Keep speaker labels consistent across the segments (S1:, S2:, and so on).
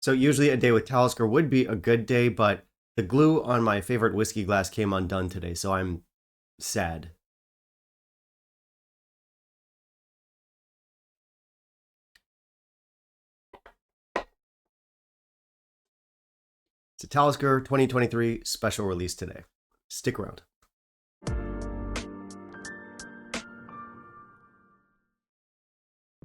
S1: So usually a day with Talisker would be a good day, but the glue on my favorite whiskey glass came undone today, so I'm sad. It's a Talisker 2023 special release today. Stick around.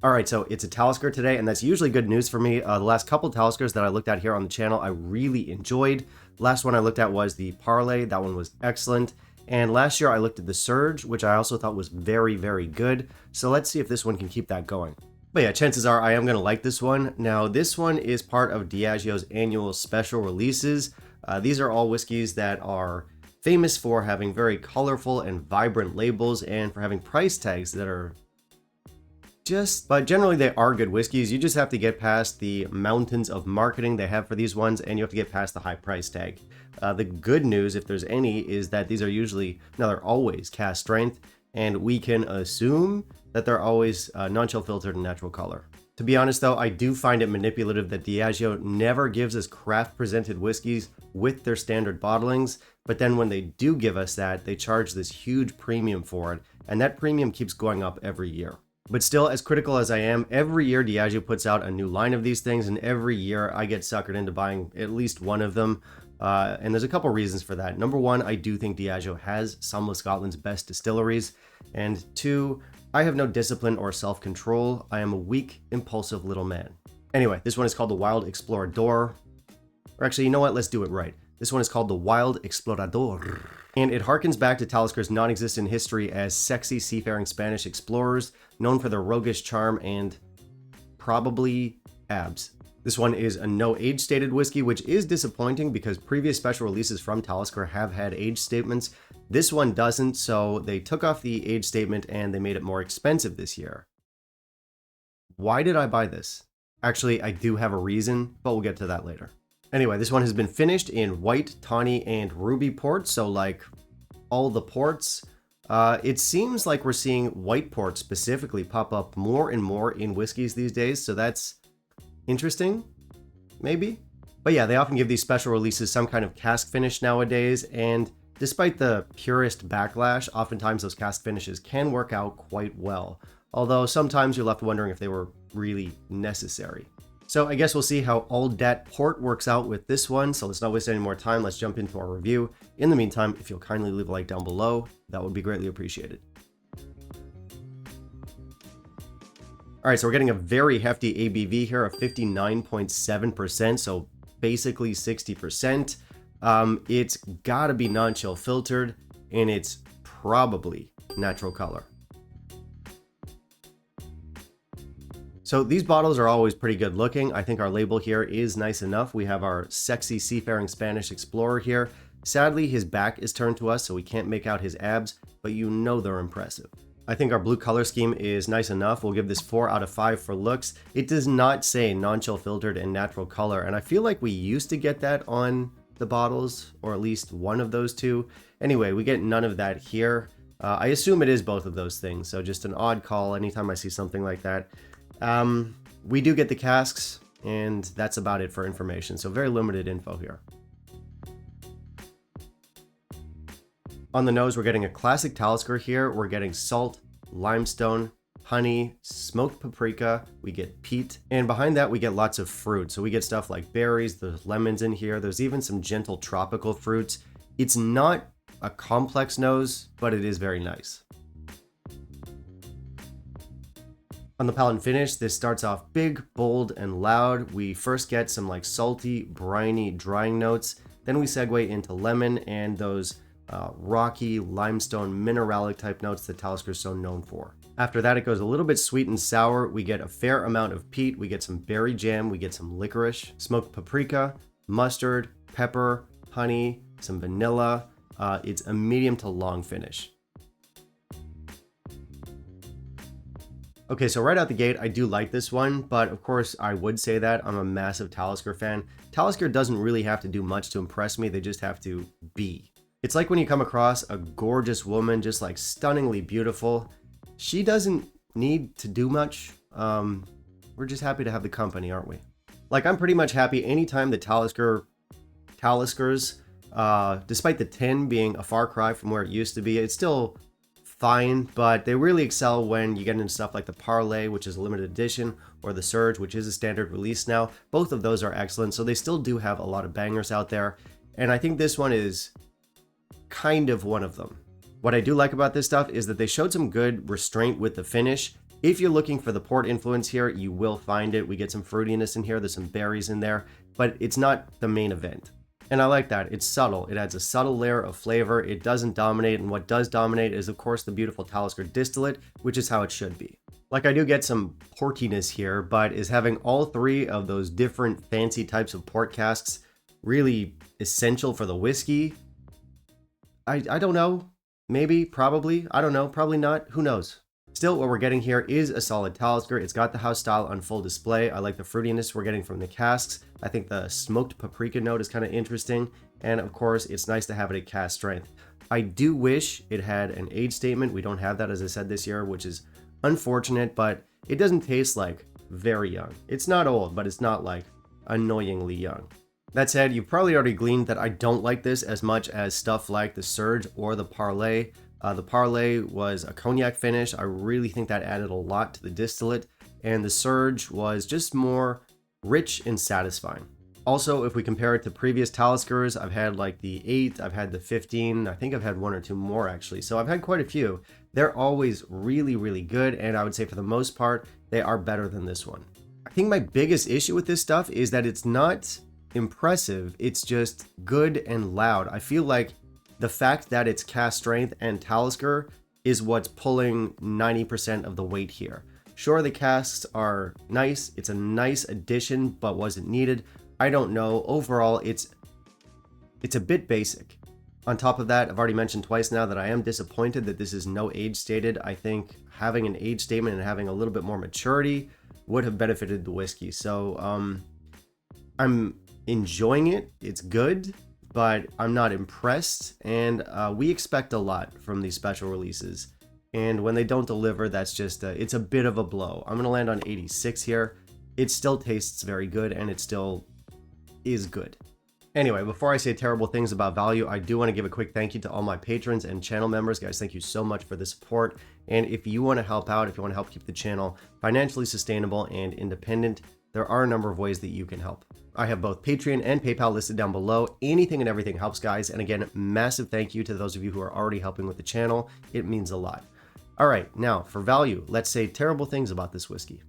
S1: All right, so it's a Talisker today, and that's usually good news for me. The last couple Taliskers that I looked at here on the channel, I really enjoyed. Last one I looked at was the Parlay. That one was excellent. And last year I looked at the Surge, which I also thought was very, very good. So let's see if this one can keep that going. But yeah, chances are I am going to like this one. Now, this one is part of Diageo's annual special releases. These are all whiskeys that are famous for having very colorful and vibrant labels and for having price tags that are but generally they are good whiskeys. You just have to get past the mountains of marketing they have for these ones, and you have to get past the high price tag. The good news, if there's any, is that these are usually, no, they're always cask strength, and we can assume that they're always non-chill filtered and natural color. To be honest though, I do find it manipulative that Diageo never gives us craft presented whiskeys with their standard bottlings, but then when they do give us that, they charge this huge premium for it, and that premium keeps going up every year. But still, as critical as I am, every year Diageo puts out a new line of these things, and every year I get suckered into buying at least one of them. And there's a couple reasons for that. Number one, I do think Diageo has some of Scotland's best distilleries. And two, I have no discipline or self-control. I am a weak, impulsive little man. Anyway, this one is called the Wild Explorador. Or actually, you know what? Let's do it right. This one is called the Wild Explorador. And it harkens back to Talisker's non-existent history as sexy seafaring Spanish explorers, known for their roguish charm and probably abs. This one is a no age stated whiskey, which is disappointing because previous special releases from Talisker have had age statements. This one doesn't, so they took off the age statement and they made it more expensive this year. Why did I buy this? Actually, I do have a reason, but we'll get to that later. Anyway, this one has been finished in white, tawny, and ruby port, so like all the ports. It seems like we're seeing white port specifically pop up more and more in whiskeys these days, so that's interesting, maybe? But yeah, they often give these special releases some kind of cask finish nowadays, and despite the purist backlash, oftentimes those cask finishes can work out quite well, although sometimes you're left wondering if they were really necessary. So I guess we'll see how all that port works out with this one. So let's not waste any more time. Let's jump into our review. In the meantime, if you'll kindly leave a like down below, that would be greatly appreciated. All right, so we're getting a very hefty ABV here of 59.7%, so basically 60%. It's gotta be non-chill filtered, and it's probably natural color. So these bottles are always pretty good looking. I think our label here is nice enough. We have our sexy seafaring Spanish explorer here. Sadly, his back is turned to us, so we can't make out his abs, but you know they're impressive. I think our blue color scheme is nice enough. We'll give this 4 out of 5 for looks. It does not say non-chill filtered and natural color, and I feel like we used to get that on the bottles, or at least one of those two. Anyway, we get none of that here. I assume it is both of those things, so just an odd call anytime I see something like that. We do get the casks, and that's about it for information, so very limited info here. On the nose, we're getting a classic Talisker here. We're getting salt, limestone, honey, smoked paprika, we get peat, and behind that we get lots of fruit. So we get stuff like berries, there's lemons in here, there's even some gentle tropical fruits. It's not a complex nose, but it is very nice. On the palate and finish, this starts off big, bold, and loud. We first get some like salty, briny, drying notes. Then we segue into lemon and those rocky, limestone, mineralic type notes that Talisker is so known for. After that, it goes a little bit sweet and sour. We get a fair amount of peat. We get some berry jam. We get some licorice, smoked paprika, mustard, pepper, honey, some vanilla. It's a medium to long finish. Okay, so right out the gate, I do like this one, but of course I would say that I'm a massive Talisker fan. Talisker doesn't really have to do much to impress me, they just have to be. It's like when you come across a gorgeous woman, just like stunningly beautiful. She doesn't need to do much. We're just happy to have the company, aren't we? Like, I'm pretty much happy anytime the Taliskers, despite the tin being a far cry from where it used to be, it's still fine, but they really excel when you get into stuff like the Parlay, which is a limited edition, or the Surge, which is a standard release now. Both of those are excellent, so they still do have a lot of bangers out there, and I think this one is kind of one of them. What I do like about this stuff is that they showed some good restraint with the finish. If you're looking for the port influence here, you will find it. We get some fruitiness in here, there's some berries in there, but it's not the main event. And I like that. It's subtle. It adds a subtle layer of flavor. It doesn't dominate, and what does dominate is, of course, the beautiful Talisker distillate, which is how it should be. Like, I do get some portiness here, but is having all three of those different fancy types of port casks really essential for the whiskey? I don't know. Maybe, probably. I don't know. Probably not. Who knows? Still, what we're getting here is a solid Talisker. It's got the house style on full display. I like the fruitiness we're getting from the casks. I think the smoked paprika note is kind of interesting. And of course, it's nice to have it at cask strength. I do wish it had an age statement. We don't have that, as I said, this year, which is unfortunate, but it doesn't taste like very young. It's not old, but it's not like annoyingly young. That said, you've probably already gleaned that I don't like this as much as stuff like the Surge or the Parlay. The Parlay was a cognac finish. I really think that added a lot to the distillate, and the Surge was just more rich and satisfying. Also, if we compare it to previous Taliskers, I've had like the 8, I've had the 15, I think I've had 1 or 2 more actually, so I've had quite a few. They're always really, really good, and I would say for the most part, they are better than this one. I think my biggest issue with this stuff is that it's not impressive, it's just good and loud. I feel like the fact that it's cask strength and Talisker is what's pulling 90% of the weight here. Sure, the casks are nice, it's a nice addition, but was it needed? I don't know. Overall, it's a bit basic. On top of that, I've already mentioned twice now that I am disappointed that this is no age stated. I think having an age statement and having a little bit more maturity would have benefited the whiskey. So I'm enjoying it, it's good, but I'm not impressed, and we expect a lot from these special releases, and when they don't deliver, that's just it's a bit of a blow. I'm gonna land on 86 here. It still tastes very good, and it still is good. Anyway, before I say terrible things about value, I do want to give a quick thank you to all my patrons and channel members. Guys, thank you so much for the support, and if you want to help out, if you want to help keep the channel financially sustainable and independent, there are a number of ways that you can help. I have both Patreon and PayPal listed down below. Anything and everything helps, guys. And again, massive thank you to those of you who are already helping with the channel. It means a lot. All right, now for value, let's say terrible things about this whiskey.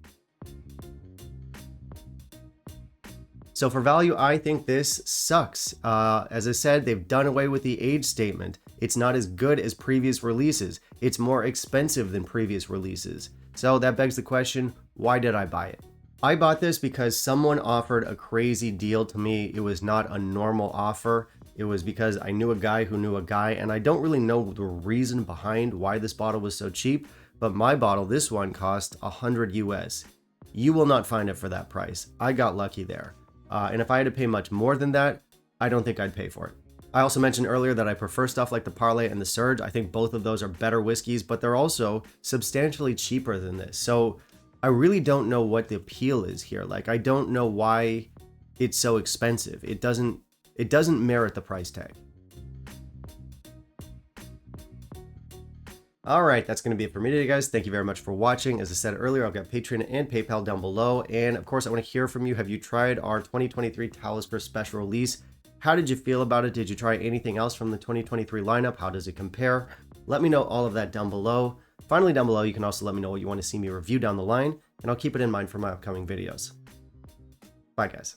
S1: So for value, I think this sucks. As I said, they've done away with the age statement. It's not as good as previous releases. It's more expensive than previous releases. So that begs the question, why did I buy it? I bought this because someone offered a crazy deal to me. It was not a normal offer. It was because I knew a guy who knew a guy, and I don't really know the reason behind why this bottle was so cheap, but my bottle, this one, cost 100 US. You will not find it for that price. I got lucky there. And if I had to pay much more than that, I don't think I'd pay for it. I also mentioned earlier that I prefer stuff like the Parlay and the Surge. I think both of those are better whiskeys, but they're also substantially cheaper than this. So I really don't know what the appeal is here. Like, I don't know why it's so expensive. It doesn't merit the price tag. All right, that's going to be it for me today, guys. Thank you very much for watching. As I said earlier, I've got Patreon and PayPal down below. And of course, I want to hear from you. Have you tried our 2023 Talisker special release? How did you feel about it? Did you try anything else from the 2023 lineup? How does it compare? Let me know all of that down below. Finally, down below, you can also let me know what you want to see me review down the line, and I'll keep it in mind for my upcoming videos. Bye, guys.